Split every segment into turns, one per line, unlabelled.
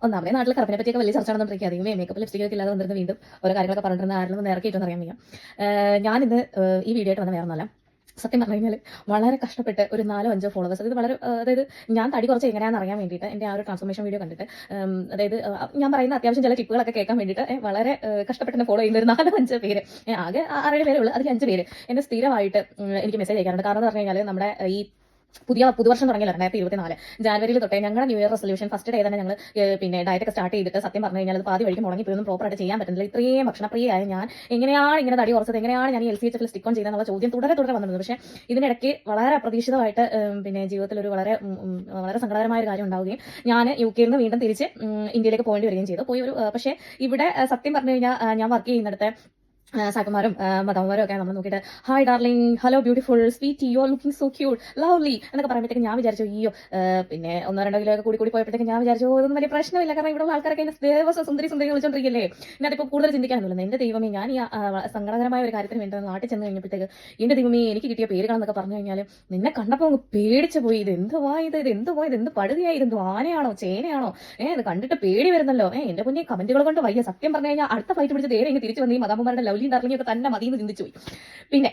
ഒന്നാമതേ നാട്ടിൽ കറുപ്പിനെ പറ്റിയൊക്കെ വലിയ ചർച്ച നടന്നുകൊണ്ടിരിക്കുക. അധികം മേക്കപ്പ് ലിപ്സ്റ്റിക്കൊക്കെ ഇല്ലാതെ വന്നിരുന്ന വീണ്ടും ഓരോ കാര്യങ്ങളൊക്കെ പറഞ്ഞിരുന്ന ആരെങ്കിലും നേരെ കിട്ടുമെന്ന് അറിയാൻ വയ്യ. ഞാനിന്ന് ഈ വീഡിയോ ആയിട്ട് വന്ന വേറെ ഒന്നല്ല. സത്യം പറഞ്ഞു കഴിഞ്ഞാൽ വളരെ കഷ്ടപ്പെട്ട് ഒരു 4-5 ഫോളോവേഴ്സ്, അത് വളരെ അതായത് ഞാൻ തടി കുറച്ച് എങ്ങനെയാണെന്ന് അറിയാൻ വേണ്ടിയിട്ട് എൻ്റെ ആ ഒരു ട്രാൻസ്ഫോർമേഷൻ വീഡിയോ കണ്ടിട്ട്, അതായത് ഞാൻ പറയുന്ന അത്യാവശ്യം ചില ടിപ്പുകളൊക്കെ കേൾക്കാൻ വേണ്ടിയിട്ട് വളരെ കഷ്ടപ്പെട്ട് എന്നെ ഫോളോ ചെയ്യുന്ന ഒരു 4-5 പേര്, ആകെ 6-7 പേരേ ഉള്ളൂ, അതിൽ 5 പേര് എന്നെ സ്ഥിരമായിട്ട് എനിക്ക് മെസ്സേജ് അയക്കാറുണ്ട്. കാരണം എന്ന് പറഞ്ഞു കഴിഞ്ഞാൽ നമ്മുടെ ഈ പുതുവർഷം തുടങ്ങിയല്ലോ 2024 ജാനുവരിയിൽ തൊട്ടേ ഞങ്ങളുടെ new year resolution first day തന്നെ ഞങ്ങൾ പിന്നെ ഡയറ്റ് ഒക്കെ സ്റ്റാർട്ട് ചെയ്തിട്ട് സത്യം പറഞ്ഞു കഴിഞ്ഞാൽ അത് പാതി വഴിക്ക് മുടങ്ങിപ്പോയൊന്നും പ്രോപ്പറായിട്ട് ചെയ്യാൻ പറ്റുന്നില്ല. ഇത്രയും ഭക്ഷണപ്രിയയായ ഞാൻ എങ്ങനെയാണ് ഇങ്ങനെ തടി കുറച്ചത്, എങ്ങനെയാണ് ഞാൻ ഈ LCHF സ്റ്റിക്ക് ഓൺ ചെയ്തെന്നുള്ള ചോദ്യം തുടരെ വന്നിരുന്നത്. പക്ഷേ ഇതിനിടയ്ക്ക് വളരെ അപ്രതീക്ഷിതമായിട്ട് പിന്നെ ജീവിതത്തിൽ ഒരു വളരെ സങ്കടകരമായ ഒരു കാര്യം ഉണ്ടാവുകയും ഞാൻ UK നിന്ന് വീണ്ടും തിരിച്ച് ഇന്ത്യയിലേക്ക് പോകേണ്ടി വരികയും ചെയ്തു. പോയി ഒരു പക്ഷേ ഇവിടെ സത്യം പറഞ്ഞു കഴിഞ്ഞാൽ ഞാൻ വർക്ക് ചെയ്യുന്നിടത്തെ സാക്കന്മാരും മദാമ്മമാരും ഒക്കെ നമ്മൾ നോക്കിയിട്ട് hi darling, hello beautiful, sweet, you are looking so cute, lovely എന്നൊക്കെ പറയുമ്പോഴത്തേക്ക് ഞാൻ വിചാരിച്ചു അയ്യോ, പിന്നെ 1-2 കിലോ ഒക്കെ കൂടി പോയപ്പോഴത്തേക്ക് ഞാൻ വിചാരിച്ചു ഇതൊന്നും വലിയ പ്രശ്നമില്ല, കാരണം ഇവിടെ ആൾക്കാരൊക്കെ ദേവസ്വം സുന്ദരി വിളിച്ചോണ്ടിരിക്കില്ലേ. പിന്നെ അതിപ്പോൾ കൂടുതൽ ചിന്തിക്കാനൊന്നുമില്ല. എന്റെ ദൈവമേ, ഞാൻ ഈ സങ്കടകരമായ ഒരു കാര്യത്തിന് വേണ്ടി നാട്ടിൽ ചെന്ന് കഴിഞ്ഞപ്പോഴത്തേക്ക് എന്റെ ദൈവമേ എനിക്ക് കിട്ടിയ പേരുകളെന്നൊക്കെ പറഞ്ഞു കഴിഞ്ഞാൽ നിന്നെ കണ്ടപ്പോൾ അങ്ങ് പേടിച്ചു പോയി. ഇത് എന്തുവാ എന്ത് പടുതിയായി, ഇതെന്തോ ആനയാണോ ചേനയാണോ, ഇത് കണ്ടിട്ട് പേടി വരുന്നല്ലോ. എന്റെ പൊന്നെ, കമന്റുകൾ കൊണ്ട് വയ്യ. സത്യം പറഞ്ഞു കഴിഞ്ഞാൽ അടുത്ത ഫൈറ്റ് പിടിച്ച് നേരെ ഇങ്ങനെ തിരിച്ചു വന്ന് ഈ മദാമ്മമാരുടെ ലവ്ലി ഡാർലിംഗ് ഒക്കെ തന്നെ മതിയെന്ന് ചിന്തിച്ചു പോയി. പിന്നെ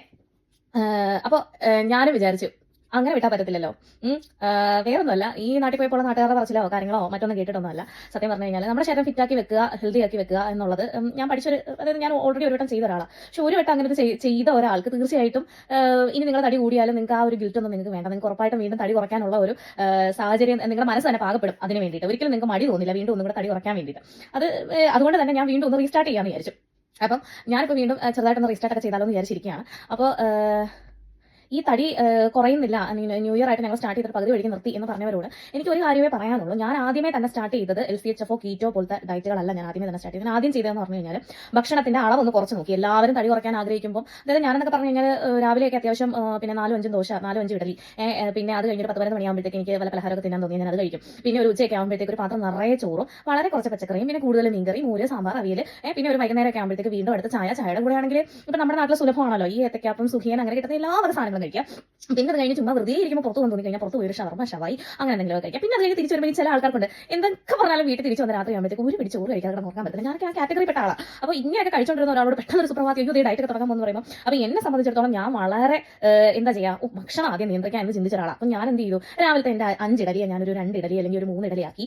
അപ്പോൾ ഞാനും വിചാരിച്ചു അങ്ങനെ വിട്ടാൽ പറ്റത്തില്ലല്ലോ. വേറൊന്നുമല്ല, ഈ നാട്ടിൽ പോയപ്പോൾ നാട്ടുകാരുടെ പറച്ചിലോ കാര്യങ്ങളോ മറ്റൊന്നും കേട്ടിട്ടൊന്നുമല്ല. സത്യം പറഞ്ഞു കഴിഞ്ഞാൽ നമ്മുടെ ശരീരം ഫിറ്റാക്കി വെക്കുക, ഹെൽത്തി ആക്കി വെക്കുക എന്നുള്ളത് ഞാൻ പഠിച്ചൊരു, അതായത് ഞാൻ ഓൾറെഡി ഒരു വട്ടം ചെയ്ത ഒരാളാണ്. പക്ഷെ ഒരു വട്ടം അങ്ങനെ ചെയ്ത ഒരാൾക്ക് തീർച്ചയായിട്ടും ഇനി നിങ്ങൾ തടി കൂടിയാലും നിങ്ങൾക്ക് ആ ഒരു ഗിൽറ്റൊന്നും നിങ്ങൾക്ക് വേണ്ട. നിങ്ങൾക്ക് ഉറപ്പായിട്ടും വീണ്ടും തടി കുറയ്ക്കാനുള്ള ഒരു സാഹചര്യം നിങ്ങളുടെ മനസ്സ് തന്നെ പാകപ്പെടും അതിന് വേണ്ടിയിട്ട്. ഒരിക്കലും നിങ്ങൾക്ക് മടി തോന്നില്ല വീണ്ടും ഒന്നും കൂടെ തടി കുറയ്ക്കാൻ വേണ്ടിയിട്ട്. അതുകൊണ്ട് തന്നെ ഞാൻ വീണ്ടും ഒന്ന് റീസ്റ്റാർട്ട് ചെയ്യാമെന്ന് വിചാരിച്ചു. അപ്പം ഞാനിപ്പോൾ വീണ്ടും ചെറുതായിട്ടൊന്ന് റീസ്റ്റാർട്ട് ഒക്കെ ചെയ്താലോ എന്ന് വിചാരിച്ചിരിക്കുകയാണ്. അപ്പോൾ ഈ തടി കുറയുന്നില്ല, ന്യൂ ഇയർ ആയിട്ട് ഞങ്ങൾ സ്റ്റാർട്ട് ചെയ്തിട്ട് പകുതി വഴിക്ക് നിർത്തി എന്ന് പറഞ്ഞവരോട് എനിക്ക് ഒരു കാര്യമേ പറയാനുള്ളൂ. ഞാൻ ആദ്യമേ തന്നെ സ്റ്റാർട്ട് ചെയ്തത് LCHF കീറ്റോ പോലത്തെ ഡയറ്റുകളല്ല. ഞാൻ ആദ്യമേ തന്നെ സ്റ്റാർട്ട് ചെയ്തത്. ആദ്യം ചെയ്തതെന്ന് പറഞ്ഞു കഴിഞ്ഞാൽ ഭക്ഷണത്തിന്റെ അളവൊന്ന് കുറച്ച് നോക്കി. എല്ലാവരും തടി കുറയ്ക്കാൻ ആഗ്രഹിക്കുമ്പോൾ, അതായത് ഞാനെന്നൊക്കെ പറഞ്ഞു കഴിഞ്ഞാൽ രാവിലെയൊക്കെ അത്യാവശ്യം പിന്നെ 4-5 ദോശ, 4-5 ഇഡലി, പിന്നെ അത് കഴിഞ്ഞിട്ട് 10-11 മണിയാകുമ്പോഴത്തേക്ക് എനിക്ക് വല്ല പലഹാരമൊക്കെ തിന്നാൻ തോന്നി ഞാൻ അത് കഴിക്കും. പിന്നെ ഒരു ഉച്ചയൊക്കെ ആകുമ്പോഴത്തേക്ക് ഒരു പാത്രം നിറയെ ചോറും വളരെ കുറച്ച് പച്ചക്കറിയും, പിന്നെ കൂടുതൽ മീൻകറി, മോര്, സാമ്പാർ, അവിയൽ, പിന്നെ ഒരു വൈകുന്നേരമൊക്കെ ആകുമ്പോഴത്തേക്ക് വീണ്ടും അടുത്ത് ചായയുടെ കൂടെ ആണെങ്കിൽ ഇപ്പം നമ്മുടെ നാട്ടിൽ സുലഭമാണല്ലോ ഈ ഏത്തക്കാപ്പം, സുഖിയൻ, അങ്ങനെ കിട്ടുന്ന എല്ലാ വക സാധനങ്ങളും കഴിക്കാം. പിന്നെ അത് കഴിഞ്ഞ് ചുമ്മാ വെറുതെ ഇരിക്കുമ്പോൾ പുറത്ത് തോന്നി കഴിഞ്ഞാൽ പുറത്ത് പോയി ഒരു ഷവർമ, ഷവായി അങ്ങനെ എന്തെങ്കിലും കഴിക്കാം. പിന്നെ അത് കഴിഞ്ഞ് തിരിച്ചു വരുമ്പോൾ ചില ആൾക്കാർക്കുണ്ട് എന്തൊക്കെ പറഞ്ഞാലും വീട്ടിൽ തിരിച്ചു വന്ന രാത്രി ആകുമ്പോഴത്തേക്ക് ഒരു പിടി ചോറ് കഴിക്കാതെ നോക്കാൻ പറ്റില്ല. ഞാൻ ആ കാറ്റഗറി പെട്ട ആളാണ്. അപ്പോൾ ഇങ്ങനെയൊക്കെ കഴിച്ചുകൊണ്ടിരുന്ന ഒരാളോട് പെട്ടെന്ന് ഒരു സുപ്രഭാതം ഈ ഡയറ്റ് ഒക്കെ തുടങ്ങാൻ പോകുന്ന പറയുമ്പോൾ, അപ്പോൾ എന്നെ സംബന്ധിച്ചിടത്തോളം ഞാൻ വളരെ എന്താ ചെയ്യുക, ഭക്ഷണം ആദ്യം നിയന്ത്രിക്കാൻ എന്ന് ചിന്തിച്ച ഒരാളാണ്. അപ്പോൾ ഞാൻ എന്ത് ചെയ്തു, രാവിലത്തെ എൻ്റെ 5 ഇഡലിയെ ഞാനൊരു 2 ഇഡലി അല്ലെങ്കിൽ ഒരു 3 ഇഡലിയാക്കി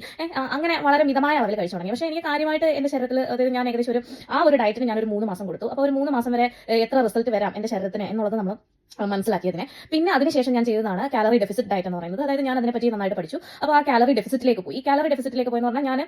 അങ്ങനെ വളരെ മിതമായ അളവിൽ കഴിച്ചു തുടങ്ങി. പക്ഷേ എനിക്ക് കാര്യമായിട്ട് എൻ്റെ ശരീരത്തിൽ, അതായത് ഞാൻ ഏകദേശം ആ ഒരു ഡയറ്റിന് ഞാനൊരു 3 മാസം കൊടുത്തു. അപ്പോൾ ഒരു 3 മാസം വരെ എത്ര റിസൾട്ട് വരാം എൻ്റെ ശരീരത്തിന് എന്നുള്ളത് നമ്മൾ മനസ്സിലാക്കിയതിനെ. പിന്നെ അതിനുശേഷം ഞാൻ ചെയ്തതാണ് കാലറി ഡെഫിസിറ്റ് ഡയറ്റ് എന്ന് പറയുന്നത്. അതായത് ഞാൻ അതിനെപ്പറ്റി നന്നായിട്ട് പഠിച്ചു. അപ്പോൾ ആ കാലറി ഡെഫിസിറ്റിലേക്ക് പോയി. ഈ കാലറി ഡെഫിസിറ്റിലേക്ക് പോയി എന്ന് പറഞ്ഞാൽ ഞാൻ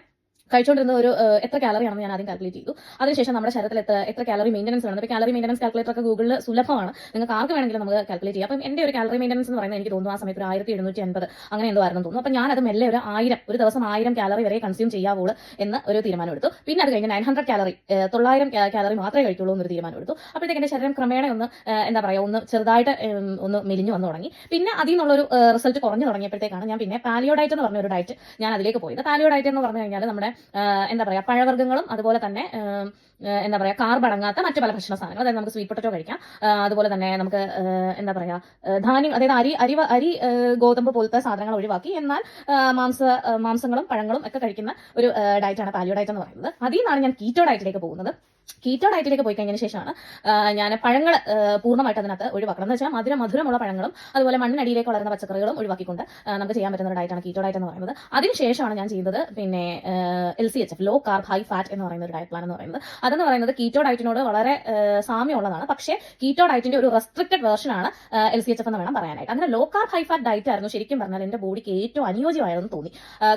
കഴിച്ചുകൊണ്ടിരുന്ന ഒരു എത്ര കാലറി ആണെന്ന് ഞാൻ ആദ്യം കാൽക്കുലേറ്റ് ചെയ്തു. അതിനുശേഷം നമ്മുടെ ശരീരത്തിൽ എത്ര കാലറി മെയിൻ്റനൻസ് വേണം. ഇപ്പോൾ കാലറി മെയിൻ്റനൻസ് കാൽക്കുലേറ്റർ ഒക്കെ ഗൂഗിളിൽ സുലഭമാണ്, നിങ്ങൾക്ക് ആർക്ക് വേണമെങ്കിലും നമുക്ക് കാൽക്കുലേറ്റ് ചെയ്യാം. അപ്പം എൻ്റെ ഒരു കാലറി മെയിൻ്റനൻസ് എന്ന് പറയുന്നത് എനിക്ക് തോന്നുന്നു ആ സമയത്ത് ഒരു 1780 അങ്ങനെ എന്തോ ആയിരുന്നു തോന്നുന്നു. അപ്പോൾ ഞാനത് മെല്ലെ ഒരു 1000 ഒരു ദിവസം 1000 കാലറി വരെ കൺസ്യൂം ചെയ്യാവുള്ളൂ എന്ന് ഒരു തീരുമാനം എടുത്തു. പിന്നെ അത് കഴിഞ്ഞ് 900 കാലറി 900 കാലറി മാത്രമേ കഴിക്കുള്ളൂ എന്നൊരു തീരുമാനം എടുത്തു. അപ്പോഴത്തേക്ക് എൻ്റെ ശരീരം ക്രമേണ ഒന്ന് എന്താ പറയുക, ഒന്ന് ചെറുതായിട്ട് ഒന്ന് മെലിഞ്ഞു വന്നു തുടങ്ങി. പിന്നെ അതിൽ നിന്നുള്ളൊരു റിസൾട്ട് കുറഞ്ഞു തുടങ്ങിയപ്പോഴത്തേക്കാണ് ഞാൻ പിന്നെ പാലിയോ ഡയറ്റ് എന്ന് പറഞ്ഞ ഒരു ഡയറ്റ് ഞാൻ അതിലേക്ക് പോയത്. പാലിയോ ഡയറ്റ് എന്ന് പറഞ്ഞു കഴിഞ്ഞാൽ നമ്മുടെ എന്താ പറയുക, പഴവർഗ്ഗങ്ങളും അതുപോലെ തന്നെ എന്താ പറയുക കാർബ് അടങ്ങാത്ത മറ്റു പല ഭക്ഷണ സാധനങ്ങൾ, അതായത് നമുക്ക് സ്വീറ്റ് പൊട്ടറ്റോ കഴിക്കാം, അതുപോലെ തന്നെ നമുക്ക് എന്താ പറയുക ധാന്യം, അതായത് അരി ഗോതമ്പ് പോലത്തെ സാധനങ്ങൾ ഒഴിവാക്കി എന്നാൽ മാംസങ്ങളും പഴങ്ങളും ഒക്കെ കഴിക്കുന്ന ഒരു ഡയറ്റാണ് പാലിയോ ഡയറ്റ് എന്ന് പറയുന്നത്. അതിൽ നിന്നാണ് ഞാൻ കീറ്റോ ഡയറ്റിലേക്ക് പോകുന്നത്. കീറ്റോ ഡയറ്റിലേക്ക് പോയി കഴിഞ്ഞതിന് ശേഷമാണ് ഞാൻ പഴങ്ങൾ പൂർണ്ണമായിട്ട് അതിനകത്ത് ഒഴിവാക്കണം. എന്ന് വെച്ചാൽ മധുരമുള്ള പഴങ്ങളും അതുപോലെ മണ്ണിനടിയിലേക്ക് വളരുന്ന പച്ചക്കറികളും ഒഴിവാക്കിക്കൊണ്ട് നമുക്ക് ചെയ്യാൻ പറ്റുന്ന ഒരു ഡയറ്റാണ് കീറ്റോ ഡയറ്റ് എന്ന് പറയുന്നത്. അതിനുശേഷമാണ് ഞാൻ ചെയ്യുന്നത് പിന്നെ LCHF low carb high fat എന്ന് പറയുന്ന ഒരു ഡയറ്റ് പ്ലാൻ എന്ന് പറയുന്നത്. അതെന്ന് പറയുന്നത് കീറ്റോ ഡയറ്റിനോട് വളരെ സാമ്യമുള്ളതാണ്. പക്ഷേ കീറ്റോ ഡയറ്റിന്റെ ഒരു റെസ്ട്രിക്റ്റഡ് വേർഷനാണ് LCHF എന്ന് വേണം പറയാനായിട്ട്. അങ്ങനെ low carb high fat diet ആയിരുന്നു ശരിക്കും പറഞ്ഞാൽ എൻ്റെ ബോഡിക്ക് ഏറ്റവും അനുയോജ്യമായതെന്ന് തോന്നി.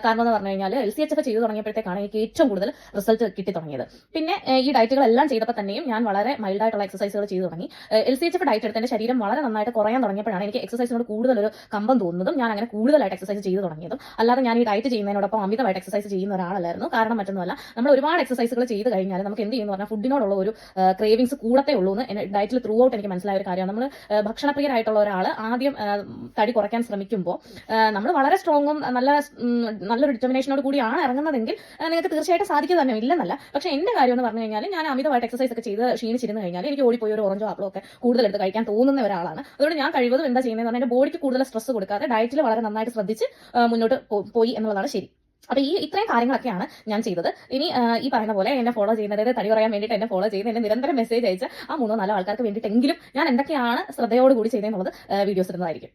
കാരണം എന്ന് പറഞ്ഞു കഴിഞ്ഞാൽ LCHF ചെയ്തു തുടങ്ങിയപ്പോഴത്തേക്കാണ് എനിക്ക് ഏറ്റവും കൂടുതൽ റിസൾട്ട് കിട്ടി തുടങ്ങിയത്. പിന്നെ ഈ ഡയറ്റുകളെല്ലാം ചെയ്തപ്പോൾ തന്നെയും ഞാൻ വളരെ മൈൽഡായിട്ടുള്ള എക്സസൈസുകൾ ചെയ്തു തുടങ്ങി. LCHF ഡയറ്റ് എടുത്ത് എൻ്റെ ശരീരം വളരെ നന്നായിട്ട് കുറയാൻ തുടങ്ങിയപ്പോഴാണ് എനിക്ക് എക്സസൈസിനോട് കൂടുതലൊരു കമ്പം തോന്നുന്നതും ഞാൻ അങ്ങനെ കൂടുതലായിട്ട് എക്സസൈസ് ചെയ്തു തുടങ്ങിയതും. അല്ലാതെ ഞാൻ ഈ ഡയറ്റ് ചെയ്യുന്നതിനോടൊപ്പം അമിതമായിട്ട് എക്സസൈസ് ചെയ്യുന്ന ഒരാളല്ലായിരുന്നു. കാരണം മറ്റൊന്നുമല്ല, നമ്മൾ ഒരുപാട് എക്സസൈസുകൾ ചെയ്ത് കഴിഞ്ഞാൽ നമുക്ക് എന്ത് ചെയ്യുന്നു പറഞ്ഞാൽ ഫുഡിനോടുള്ള ഒരു ക്രേവിങ്സ് കൂടത്തേ ഉള്ളൂ എന്ന് ഡയറ്റിൽ ത്രൂ ഔട്ട് എനിക്ക് മനസ്സിലായ ഒരു കാര്യമാണ്. നമ്മൾ ഭക്ഷണപ്രിയരായിട്ടുള്ള ഒരാൾ ആദ്യം തടി കുറയ്ക്കാൻ ശ്രമിക്കുമ്പോൾ നമ്മൾ വളരെ സ്ട്രോങ്ങും നല്ലൊരു ഡിറ്റർമിനേഷനോട് കൂടിയാണ് ഇറങ്ങുന്നതെങ്കിൽ നിങ്ങൾക്ക് തീർച്ചയായിട്ടും സാധിക്കുക തന്നെ ഇല്ലെന്നല്ല. പക്ഷേ എൻ്റെ കാര്യം എന്ന് പറഞ്ഞു കഴിഞ്ഞാൽ ഞാൻ അമിതമായിട്ട് എക്സസൈസ് ഒക്കെ ചെയ്ത് ക്ഷീണിച്ചിരുന്നു കഴിഞ്ഞാൽ എനിക്ക് ഓടിപ്പോയി ഒരു ഓറഞ്ചോ ആപ്പിളോ ഒക്കെ കൂടുതൽ എടുത്ത് കഴിക്കാൻ തോന്നുന്ന ഒരാളാണ്. അതുകൊണ്ട് ഞാൻ കഴിവതും എന്താ ചെയ്യുന്നതെന്ന് പറഞ്ഞാൽ എൻ്റെ ബോഡിക്ക് കൂടുതൽ സ്ട്രെസ് കൊടുക്കാതെ ഡയറ്റിൽ വളരെ നന്നായിട്ട് ശ്രദ്ധിച്ച് മുന്നോട്ട് പോയി എന്നുള്ളതാണ് ശരി. അപ്പോൾ ഇത്രയും കാര്യങ്ങളൊക്കെയാണ് ഞാൻ ചെയ്തത്. ഇനി ഈ പറയുന്ന പോലെ എന്നെ ഫോളോ ചെയ്യുന്നത്, അതായത് തടി കുറയാൻ വേണ്ടിയിട്ട് എന്നെ ഫോളോ ചെയ്ത് എന്നെ നിരന്തരം മെസ്സേജ് അയച്ച ആ 3-4 ആൾക്കാർക്ക് വേണ്ടിയിട്ടെങ്കിലും ഞാൻ എന്തൊക്കെയാണ് ശ്രദ്ധയോടുകൂടി ചെയ്തതെന്നുള്ളത് വീഡിയോസ് ഇടുന്നതായിരിക്കും.